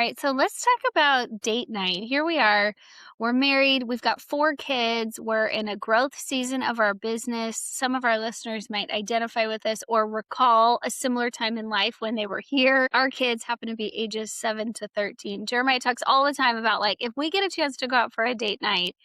right. So let's talk about date night. Here we are. We're married. We've got 4 kids. We're in a growth season of our business. Some of our listeners might identify with this or recall a similar time in life when they were here. Our kids happen to be ages 7 to 13. Jeremiah talks all the time about like, if we get a chance to go out for a date night,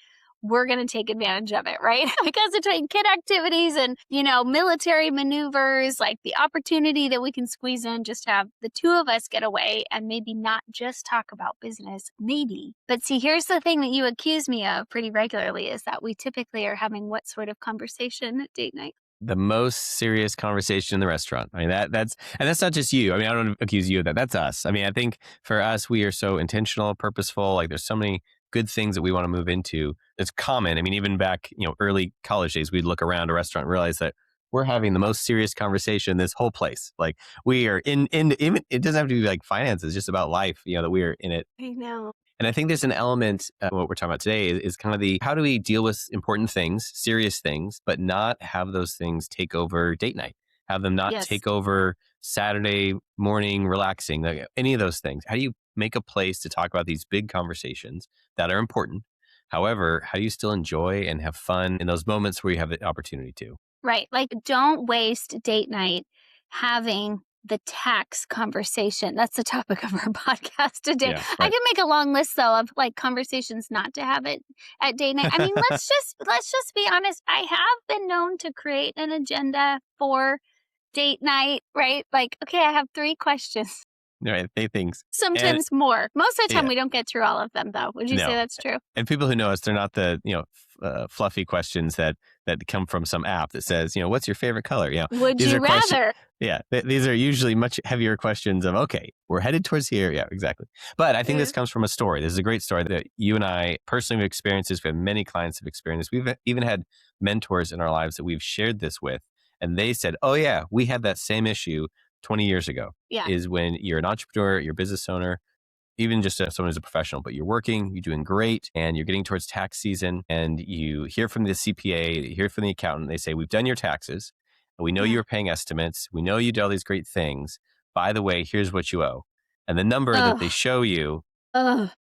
we're going to take advantage of it, right? Because between kid activities and, military maneuvers, like the opportunity that we can squeeze in, just have the 2 of us get away and maybe not just talk about business, maybe. But see, here's the thing that you accuse me of pretty regularly is that we typically are having what sort of conversation at date night? The most serious conversation in the restaurant. I mean, that's not just you. I mean, I don't accuse you of that. That's us. I mean, I think for us, we are so intentional, purposeful. Like there's so many good things that we want to move into. It's common. I mean, even back, early college days, we'd look around a restaurant and realize that we're having the most serious conversation in this whole place. Like we are in even, it doesn't have to be like finances, just about life, that we are in it. I know. And I think there's an element, what we're talking about today is kind of how do we deal with important things, serious things, but not have those things take over date night, have them not Yes. take over Saturday morning relaxing, like any of those things. How do you make a place to talk about these big conversations that are important? However, how do you still enjoy and have fun in those moments where you have the opportunity to? Right. Like, don't waste date night having the tax conversation. That's the topic of our podcast today. Yeah, I right. can make a long list though of like conversations not to have it at date night. I mean, let's just be honest. I have been known to create an agenda for date night, right? Like, okay, I have 3 questions. Right, they things. Sometimes more. Most of the time Yeah. we don't get through all of them though. Would you say No. that's true? And people who know us, they're not the fluffy questions that come from some app that says, what's your favorite color? Would these you are questions. rather? Yeah, these are usually much heavier questions of, okay, we're headed towards here. Yeah, exactly. But I think this comes from a story. This is a great story that you and I personally have experienced this. We have many clients have experienced this. We've even had mentors in our lives that we've shared this with. And they said, oh yeah, we had that same issue 20 years ago. Yeah. Is when you're an entrepreneur, you're a business owner, even just someone who's a professional, but you're working, you're doing great, and you're getting towards tax season, and you hear from the CPA, you hear from the accountant, they say, we've done your taxes, and we know you were paying estimates, we know you did all these great things, by the way, here's what you owe. And the number that they show you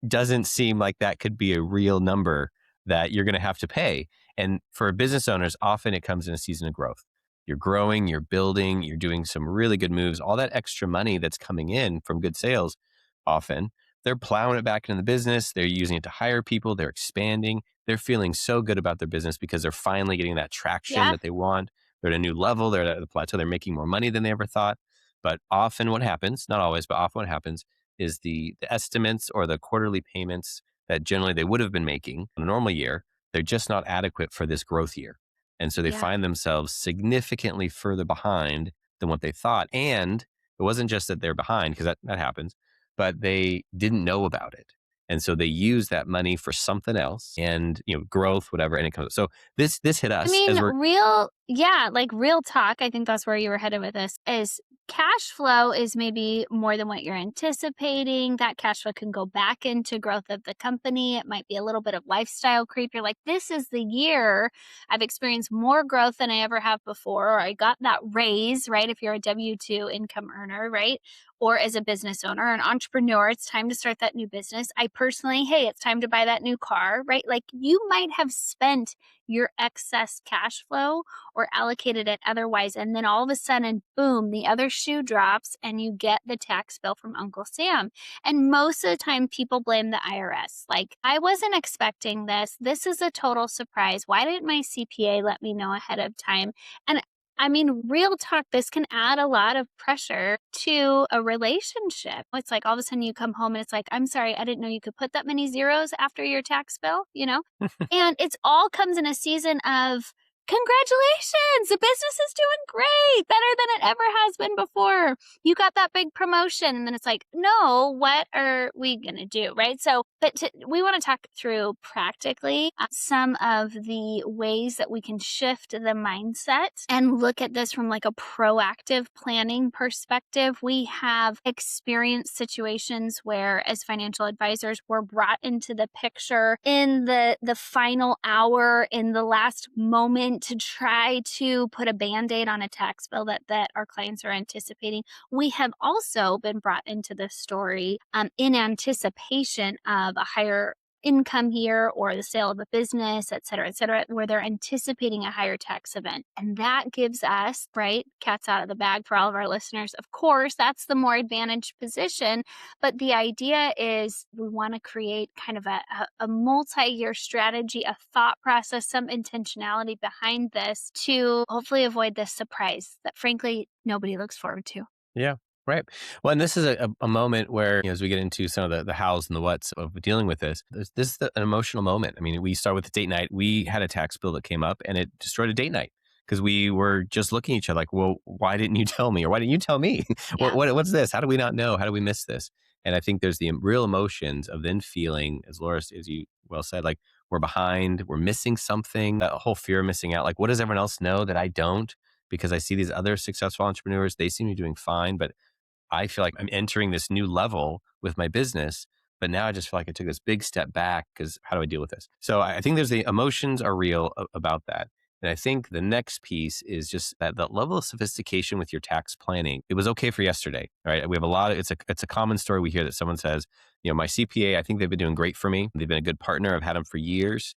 doesn't seem like that could be a real number that you're going to have to pay. And for business owners, often it comes in a season of growth. You're growing, you're building, you're doing some really good moves, all that extra money that's coming in from good sales. Often they're plowing it back into the business. They're using it to hire people. They're expanding. They're feeling so good about their business because they're finally getting that traction that they want. They're at a new level. They're at the plateau. They're making more money than they ever thought. But often what happens, not always, but often what happens is the estimates or the quarterly payments that generally they would have been making in a normal year, they're just not adequate for this growth year. And so they find themselves significantly further behind than what they thought. And it wasn't just that they're behind, because that happens, but they didn't know about it. And so they use that money for something else and, growth, whatever. And it comes. So this hit us. I mean, real talk. I think that's where you were headed with this is cash flow is maybe more than what you're anticipating. That cash flow can go back into growth of the company. It might be a little bit of lifestyle creep. You're like, this is the year I've experienced more growth than I ever have before, or I got that raise, right? If you're a W-2 income earner, right? Or as a business owner or an entrepreneur, it's time to start that new business. I personally, hey, it's time to buy that new car, right? Like you might have spent your excess cash flow or allocated it otherwise. And then all of a sudden, boom, the other shoe drops and you get the tax bill from Uncle Sam. And most of the time people blame the IRS. Like, I wasn't expecting this. This is a total surprise. Why didn't my CPA let me know ahead of time? And I mean, real talk, this can add a lot of pressure to a relationship. It's like all of a sudden you come home and it's like, I'm sorry, I didn't know you could put that many zeros after your tax bill, And it's all comes in a season of congratulations, the business is doing great, better than it ever has been before. You got that big promotion. And then it's like, no, what are we going to do? Right. So, we want to talk through practically some of the ways that we can shift the mindset and look at this from like a proactive planning perspective. We have experienced situations where as financial advisors, we're brought into the picture in the final hour, in the last moment to try to put a Band-Aid on a tax bill that our clients are anticipating. We have also been brought into this story in anticipation of a higher income year or the sale of a business, et cetera, where they're anticipating a higher tax event. And that gives us, right, cat's out of the bag for all of our listeners. Of course, that's the more advantaged position. But the idea is we want to create kind of a multi-year strategy, a thought process, some intentionality behind this to hopefully avoid this surprise that frankly nobody looks forward to. Yeah. Right. Well, and this is a moment where, as we get into some of the hows and the whats of dealing with this, this is an emotional moment. I mean, we start with the date night. We had a tax bill that came up and it destroyed a date night because we were just looking at each other like, well, why didn't you tell me? Or why didn't you tell me? Yeah. What's this? How do we not know? How do we miss this? And I think there's the real emotions of then feeling, as Laura, as you well said, like we're behind, we're missing something, that whole fear of missing out. Like, what does everyone else know that I don't? Because I see these other successful entrepreneurs, they seem to be doing fine, but I feel like I'm entering this new level with my business, but now I just feel like I took this big step back because how do I deal with this? So I think there's the emotions are real about that. And I think the next piece is just that level of sophistication with your tax planning. It was okay for yesterday, right? We have a lot of, it's a common story we hear that someone says, my CPA, I think they've been doing great for me. They've been a good partner. I've had them for years.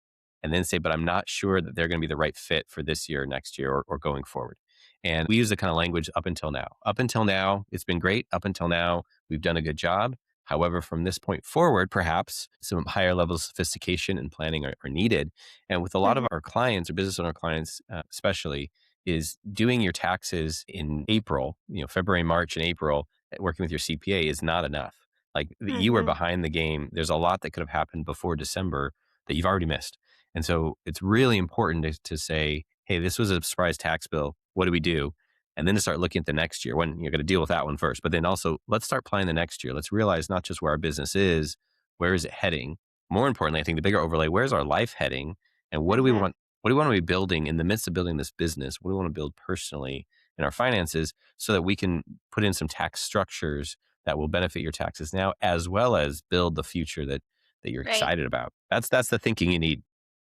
And then say, but I'm not sure that they're going to be the right fit for this year, next year, or going forward. And we use the kind of language up until now. Up until now, it's been great. Up until now, we've done a good job. However, from this point forward, perhaps some higher levels of sophistication and planning are needed. And with a lot of Mhm. our clients or business owner clients, especially, is doing your taxes in April, February, March, and April, working with your CPA is not enough. Like you are Mhm. behind the game. There's a lot that could have happened before December that you've already missed. And so it's really important to say, hey, this was a surprise tax bill. What do we do? And then to start looking at the next year when you're going to deal with that one first. But then also, let's start planning the next year. Let's realize not just where our business is, where is it heading? More importantly, I think the bigger overlay, where's our life heading? And what do we Mhm. want? What do we want to be building in the midst of building this business? What do we want to build personally in our finances so that we can put in some tax structures that will benefit your taxes now, as well as build the future that you're Right. excited about. That's the thinking you need.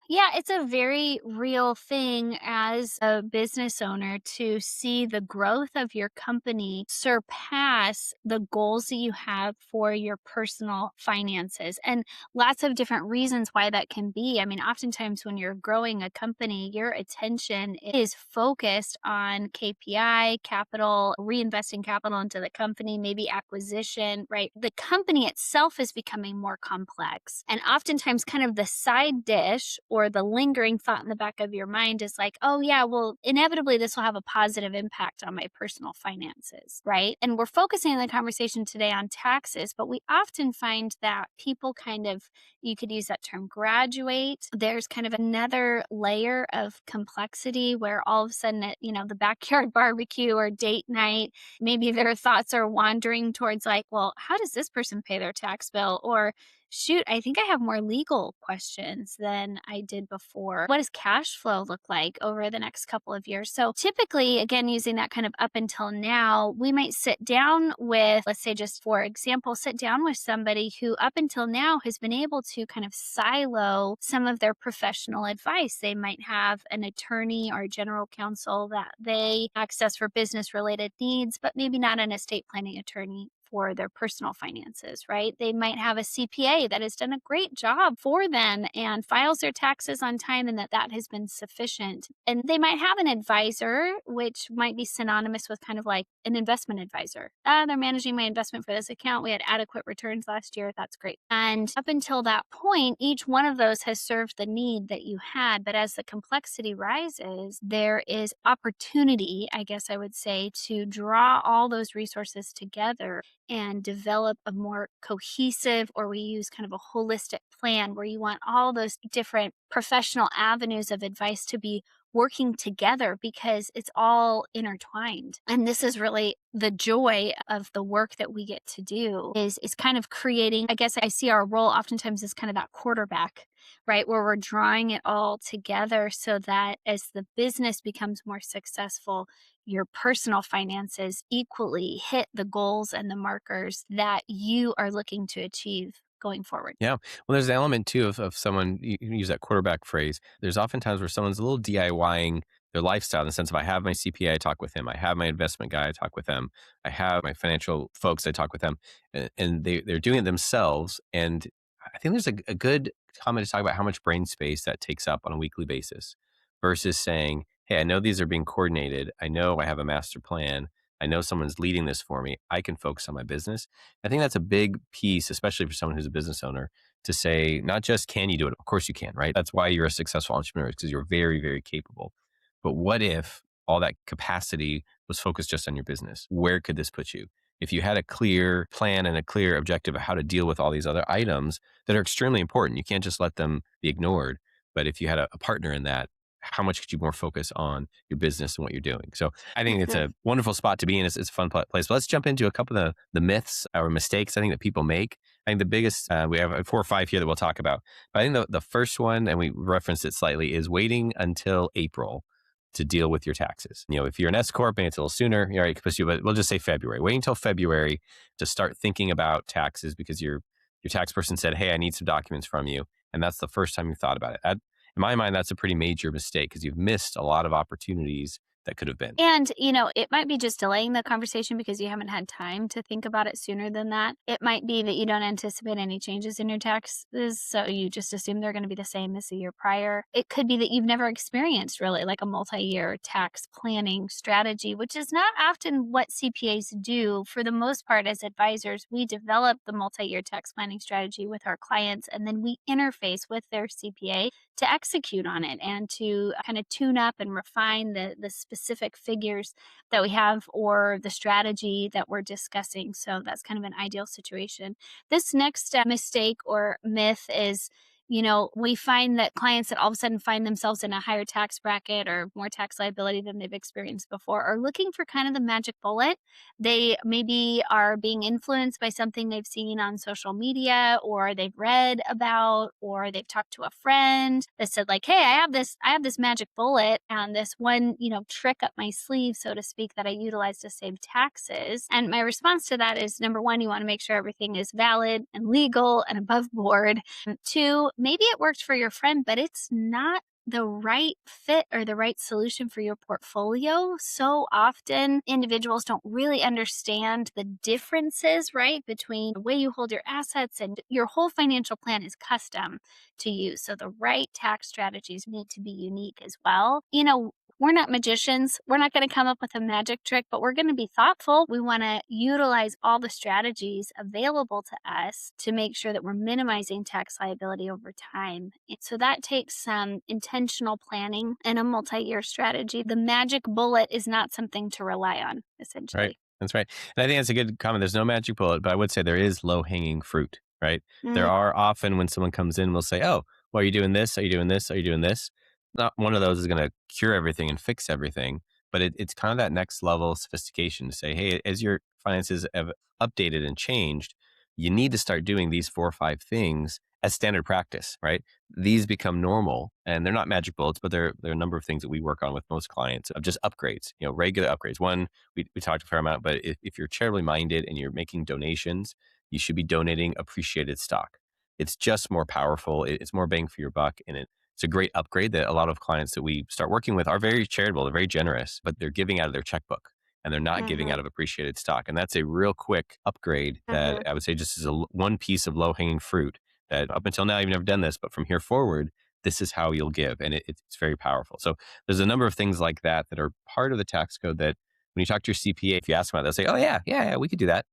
Yeah, it's a very real thing as a business owner to see the growth of your company surpass the goals that you have for your personal finances. And lots of different reasons why that can be. I mean, oftentimes when you're growing a company, your attention is focused on KPI, capital, reinvesting capital into the company, maybe acquisition, right? The company itself is becoming more complex. And oftentimes, kind of the side dish or the lingering thought in the back of your mind is like, oh, yeah, well, inevitably this will have a positive impact on my personal finances, right? And we're focusing the conversation today on taxes, but we often find that people kind of, you could use that term, graduate. There's kind of another layer of complexity where all of a sudden, the backyard barbecue or date night, maybe their thoughts are wandering towards like, well, how does this person pay their tax bill? Or shoot, I think I have more legal questions than I did before. What does cash flow look like over the next couple of years? So typically, again, using that kind of up until now, we might sit down with, let's say, just for example, sit down with somebody who up until now has been able to kind of silo some of their professional advice. They might have an attorney or a general counsel that they access for business related needs, but maybe not an estate planning attorney for their personal finances, right? They might have a CPA that has done a great job for them and files their taxes on time and that has been sufficient. And they might have an advisor, which might be synonymous with kind of like an investment advisor. They're managing my investment for this account. We had adequate returns last year. That's great. And up until that point, each one of those has served the need that you had. But as the complexity rises, there is opportunity, I guess I would say, to draw all those resources together and develop a more cohesive, or we use kind of a holistic plan where you want all those different professional avenues of advice to be working together because it's all intertwined. And this is really the joy of the work that we get to do is kind of creating, I guess I see our role oftentimes as kind of that quarterback, right? Where we're drawing it all together so that as the business becomes more successful, your personal finances equally hit the goals and the markers that you are looking to achieve. going forward. Yeah. Well, there's an element too of someone, you can use that quarterback phrase. There's often times where someone's a little DIYing their lifestyle in the sense of I have my CPA, I talk with him. I have my investment guy, I talk with them. I have my financial folks, I talk with them. And they're doing it themselves. And I think there's a good comment to talk about how much brain space that takes up on a weekly basis versus saying, hey, I know these are being coordinated. I know I have a master plan. I know someone's leading this for me. I can focus on my business. I think that's a big piece, especially for someone who's a business owner, to say, not just can you do it? Of course you can, right? That's why you're a successful entrepreneur, because you're very, very capable. But what if all that capacity was focused just on your business? Where could this put you? If you had a clear plan and a clear objective of how to deal with all these other items that are extremely important, you can't just let them be ignored. But if you had a partner in that, how much could you more focus on your business and what you're doing? So I think it's a wonderful spot to be in. It's a fun place. But let's jump into a couple of the myths or mistakes I think that people make. I think the biggest, we have 4 or 5 here that we'll talk about. But I think the first one, and we referenced it slightly, is waiting until April to deal with your taxes. If you're an S corp, maybe it's a little sooner. All right, but we'll just say February. Waiting until February to start thinking about taxes because your tax person said, "Hey, I need some documents from you," and that's the first time you thought about it. In my mind, that's a pretty major mistake because you've missed a lot of opportunities that could have been. And, it might be just delaying the conversation because you haven't had time to think about it sooner than that. It might be that you don't anticipate any changes in your taxes, so you just assume they're going to be the same as the year prior. It could be that you've never experienced really like a multi-year tax planning strategy, which is not often what CPAs do. For the most part, as advisors, we develop the multi-year tax planning strategy with our clients, and then we interface with their CPA to execute on it and to kind of tune up and refine the specific figures that we have or the strategy that we're discussing. So that's kind of an ideal situation. This next mistake or myth is, we find that clients that all of a sudden find themselves in a higher tax bracket or more tax liability than they've experienced before are looking for kind of the magic bullet. They maybe are being influenced by something they've seen on social media or they've read about or they've talked to a friend that said like, "Hey, I have this magic bullet and this one, trick up my sleeve, so to speak, that I utilize to save taxes." And my response to that is number 1, you want to make sure everything is valid and legal and above board. 2, maybe it worked for your friend, but it's not the right fit or the right solution for your portfolio. So often individuals don't really understand the differences, right, between the way you hold your assets and your whole financial plan is custom to you. So the right tax strategies need to be unique as well. We're not magicians. We're not going to come up with a magic trick, but we're going to be thoughtful. We want to utilize all the strategies available to us to make sure that we're minimizing tax liability over time. And so that takes some intentional planning and a multi-year strategy. The magic bullet is not something to rely on, Right. essentially. That's right. And I think that's a good comment. There's no magic bullet, but I would say there is low hanging fruit, right? There Mm, are often when someone comes in, we'll say, "Oh, well, are you doing this? Are you doing this? Are you doing this?" Not one of those is going to cure everything and fix everything, but it's kind of that next level of sophistication to say, "Hey, as your finances have updated and changed, you need to start doing these 4 or 5 things as standard practice, right? These become normal and they're not magic bullets, but they're a number of things that we work on with most clients of just upgrades, regular upgrades. One, we talked a fair amount, but if you're charitably minded and you're making donations, you should be donating appreciated stock. It's just more powerful. It's more bang for your buck. And it's a great upgrade that a lot of clients that we start working with are very charitable. They're very generous, but they're giving out of their checkbook and they're not giving mhm, out of appreciated stock. And that's a real quick upgrade that mhm. I would say just is one piece of low hanging fruit that up until now, you've never done this, but from here forward, this is how you'll give. And it's very powerful. So there's a number of things like that that are part of the tax code that when you talk to your CPA, if you ask them about it, they'll say, "Oh yeah, yeah, yeah, we could do that."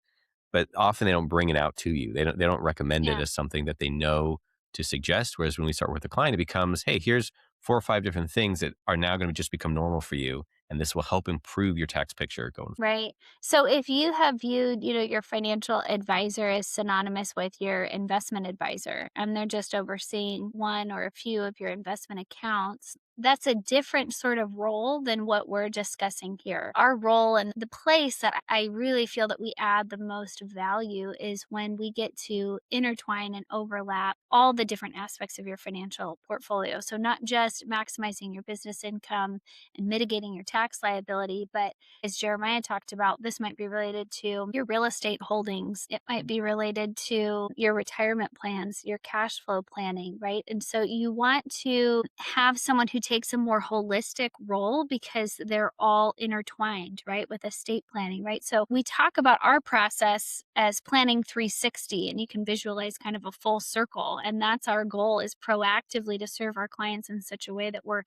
But often they don't bring it out to you. They don't recommend it Yeah. as something that they know to suggest. Whereas when we start with a client, it becomes, "Hey, here's 4 or 5 different things that are now going to just become normal for you. And this will help improve your tax picture going forward." Right. So if you have viewed, your financial advisor as synonymous with your investment advisor, and they're just overseeing one or a few of your investment accounts, that's a different sort of role than what we're discussing here. Our role and the place that I really feel that we add the most value is when we get to intertwine and overlap all the different aspects of your financial portfolio. So not just maximizing your business income and mitigating your tax liability. But as Jeremiah talked about, this might be related to your real estate holdings. It might be related to your retirement plans, your cash flow planning, right? And so you want to have someone who takes a more holistic role because they're all intertwined, right? With estate planning, right? So we talk about our process as planning 360, and you can visualize kind of a full circle. And that's our goal, is proactively to serve our clients in such a way that we're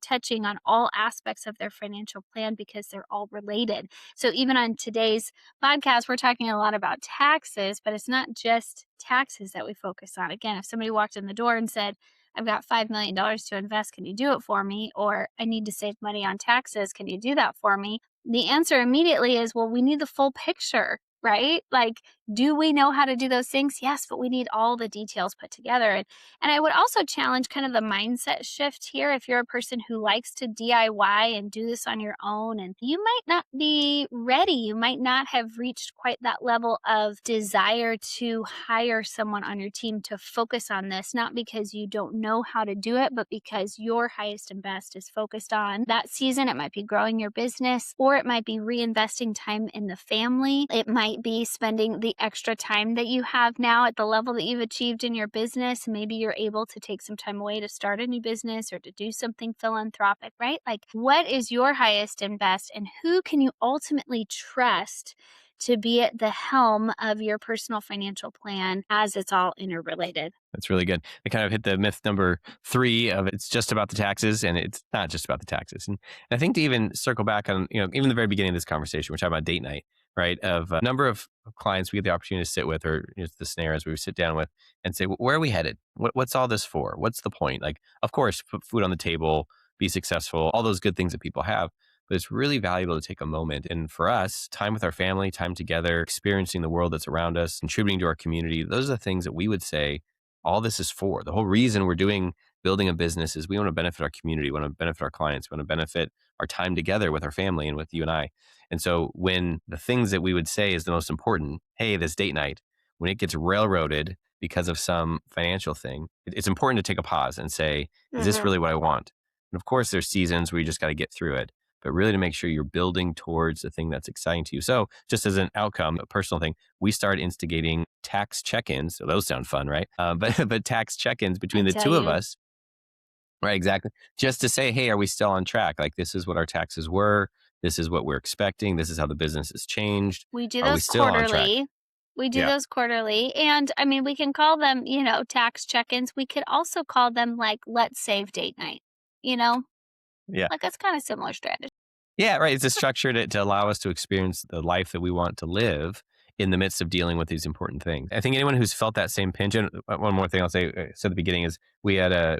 touching on all aspects of their financial plan because they're all related. So even on today's podcast, we're talking a lot about taxes, but it's not just taxes that we focus on. Again, if somebody walked in the door and said, I've got $5 million to invest, can you do it for me? Or I need to save money on taxes, can you do that for me? The answer immediately is, well, we need the full picture, right? Like, do we know how to do those things? Yes, but we need all the details put together. And I would also challenge kind of the mindset shift here. If you're a person who likes to DIY and do this on your own, and you might not be ready, you might not have reached quite that level of desire to hire someone on your team to focus on this, not because you don't know how to do it, but because your highest and best is focused on that season. It might be growing your business, or it might be reinvesting time in the family. It might be spending the extra time that you have now at the level that you've achieved in your business. Maybe you're able to take some time away to start a new business or to do something philanthropic, right? Like, what is your highest and best, and who can you ultimately trust to be at the helm of your personal financial plan as it's all interrelated? That's really good. I kind of hit the myth number 3 of it's just about the taxes, and it's not just about the taxes. And I think to even circle back on, even the very beginning of this conversation, we're talking about date night, right? Of a number of clients we get the opportunity to sit with, or the scenarios where we sit down with and say, where are we headed? What's all this for? What's the point? Like, of course, put food on the table, be successful, all those good things that people have. But it's really valuable to take a moment. And for us, time with our family, time together, experiencing the world that's around us, contributing to our community, those are the things that we would say all this is for. The whole reason we're building a business is we want to benefit our community, we want to benefit our clients, we want to benefit our time together with our family and with you and I. And so when the things that we would say is the most important, hey, this date night, when it gets railroaded because of some financial thing, it's important to take a pause and say, is this really what I want? And of course, there's seasons where you just got to get through it, but really to make sure you're building towards the thing that's exciting to you. So just as an outcome, a personal thing, we started instigating tax check-ins. So those sound fun, right? But tax check-ins I between the tell two of you, us, right? Exactly. Just to say, hey, are we still on track? Like, this is what our taxes were. This is what we're expecting. This is how the business has changed. we do Are we those still on track? quarterly. We do Yeah. those quarterly. And I mean, we can call them, tax check ins. We could also call them like, let's save date night, you know, Yeah. like that's kind of similar strategy. Yeah, right. It's a structure to allow us to experience the life that we want to live in the midst of dealing with these important things. I think anyone who's felt that same pinch, and one more thing I'll say, so at the beginning is we had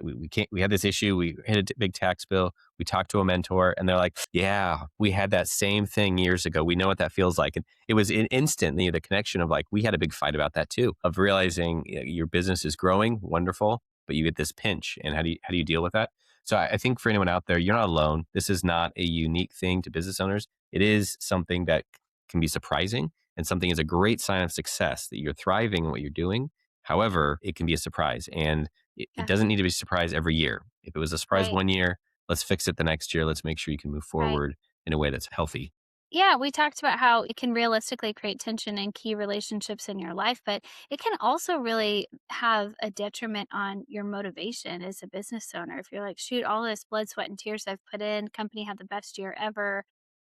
this issue. We hit a big tax bill. We talked to a mentor, and they're like, "Yeah, we had that same thing years ago. We know what that feels like." And it was instantly the connection of like we had a big fight about that too, of realizing your business is growing, wonderful, but you get this pinch, and how do you deal with that? So I think for anyone out there, you're not alone. This is not a unique thing to business owners. It is something that can be surprising, and something is a great sign of success that you're thriving in what you're doing. However, it can be a surprise, and it Yeah. doesn't need to be a surprise every year. If it was a surprise Right. one year, let's fix it the next year. Let's make sure you can move Right. forward in a way that's healthy. Yeah, we talked about how it can realistically create tension in key relationships in your life, but it can also really have a detriment on your motivation as a business owner. If you're like, shoot, all this blood, sweat, and tears I've put in, company had the best year ever,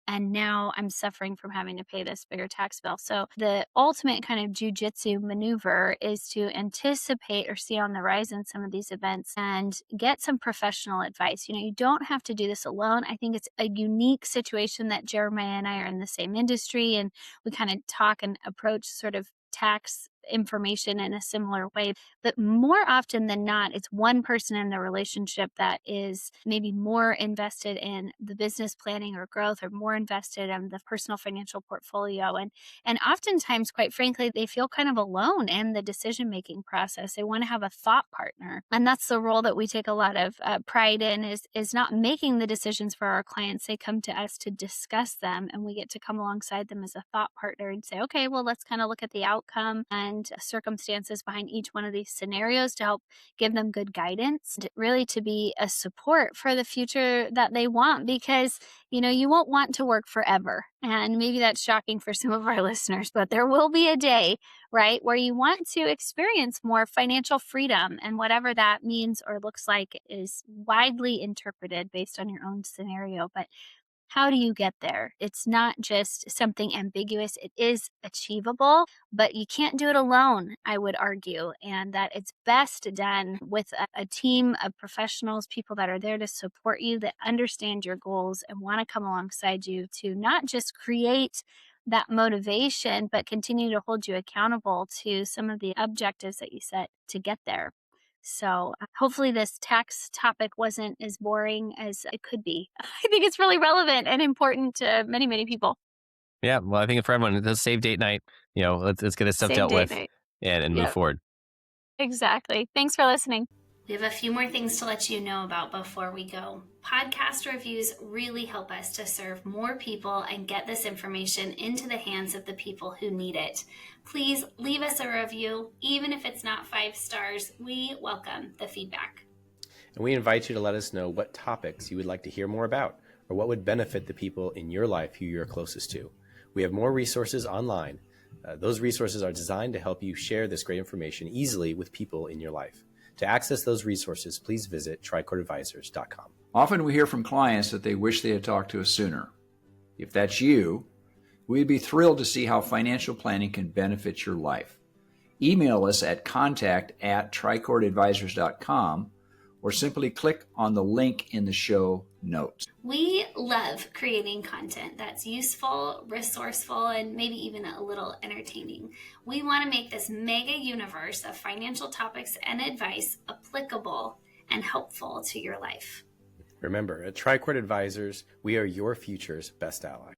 and now I'm suffering from having to pay this bigger tax bill. So the ultimate kind of jujitsu maneuver is to anticipate or see on the horizon some of these events and get some professional advice. You don't have to do this alone. I think it's a unique situation that Jeremiah and I are in the same industry, and we kind of talk and approach sort of tax information in a similar way. But more often than not, it's one person in the relationship that is maybe more invested in the business planning or growth, or more invested in the personal financial portfolio. And oftentimes, quite frankly, they feel kind of alone in the decision making process. They want to have a thought partner. And that's the role that we take a lot of pride in, is not making the decisions for our clients. They come to us to discuss them, and we get to come alongside them as a thought partner and say, okay, well, let's kind of look at the outcome and understand circumstances behind each one of these scenarios to help give them good guidance, and really to be a support for the future that they want, because you won't want to work forever. And maybe that's shocking for some of our listeners, but there will be a day, right, where you want to experience more financial freedom. And whatever that means or looks like is widely interpreted based on your own scenario. But how do you get there? It's not just something ambiguous. It is achievable, but you can't do it alone, I would argue. And that it's best done with a team of professionals, people that are there to support you, that understand your goals and want to come alongside you to not just create that motivation, but continue to hold you accountable to some of the objectives that you set to get there. So hopefully this tax topic wasn't as boring as it could be. I think it's really relevant and important to many, many people. Yeah. Well, I think for everyone, it's a save date night. Let's get this stuff Save dealt date with night. and move Yep, forward. exactly. Thanks for listening. We have a few more things to let you know about before we go. Podcast reviews really help us to serve more people and get this information into the hands of the people who need it. Please leave us a review. Even if it's not 5 stars, we welcome the feedback. And we invite you to let us know what topics you would like to hear more about, or what would benefit the people in your life who you're closest to. We have more resources online. Those resources are designed to help you share this great information easily with people in your life. To access those resources, please visit tricordadvisors.com. Often we hear from clients that they wish they had talked to us sooner. If that's you, we'd be thrilled to see how financial planning can benefit your life. Email us at contact@tricordadvisors.com or simply click on the link in the show notes. We love creating content that's useful, resourceful, and maybe even a little entertaining. We want to make this mega universe of financial topics and advice applicable and helpful to your life. Remember, at Tricord Advisors, we are your future's best ally.